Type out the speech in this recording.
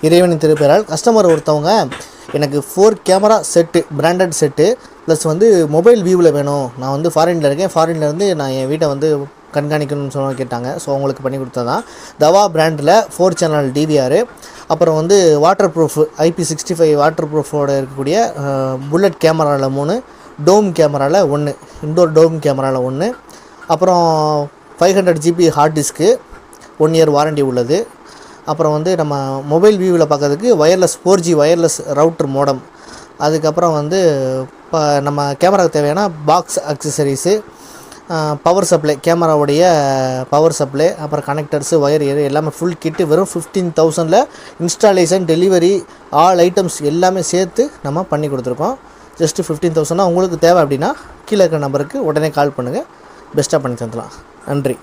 இறைவனின் திருப்பெயரால். கஸ்டமர் ஒருத்தவங்க எனக்கு 4 camera set, branded set plus வந்து மொபைல் வியூவில் வேணும், நான் வந்து ஃபாரினில் இருக்கேன், ஃபாரின்லேருந்து நான் என் வீட்டை வந்து கண்காணிக்கணும்னு சொல்லி கேட்டாங்க. ஸோ அவங்களுக்கு பண்ணி கொடுத்ததான் தவா பிராண்டில் 4 சேனல் டிவிஆர், அப்புறம் வந்து வாட்டர் ப்ரூஃப் IP65 வாட்டர் ப்ரூஃபோடு இருக்கக்கூடிய புல்லட் கேமராவில் 3, டோம் கேமராவில் 1, இன்டோர் டோம் கேமராவில் 1, அப்புறம் 500 GB ஹார்ட் டிஸ்க்கு 1 இயர் வாரண்டி உள்ளது. அப்புறம் வந்து நம்ம மொபைல் வியூவில் பார்க்கறதுக்கு wireless 4G wireless router modem. அதுக்கப்புறம் வந்து இப்போ நம்ம கேமராவுக்கு தேவையான பாக்ஸ் அக்சசரிஸு, பவர் சப்ளை, கேமராவுடைய பவர் சப்ளை, அப்புறம் கனெக்டர்ஸு, ஒயர் எல்லாமே ஃபுல் கிட்டு வெறும் 15,000 இன்ஸ்டாலேஷன், டெலிவரி, ஆல் ஐட்டம்ஸ் எல்லாமே சேர்த்து நம்ம பண்ணி கொடுத்துருக்கோம். ஜஸ்ட்டு 15,000. உங்களுக்கு தேவை அப்படின்னா கீழே இருக்கிற நம்பருக்கு உடனே கால் பண்ணுங்கள், பெஸ்ட்டாக பண்ணி தந்துடலாம். நன்றி.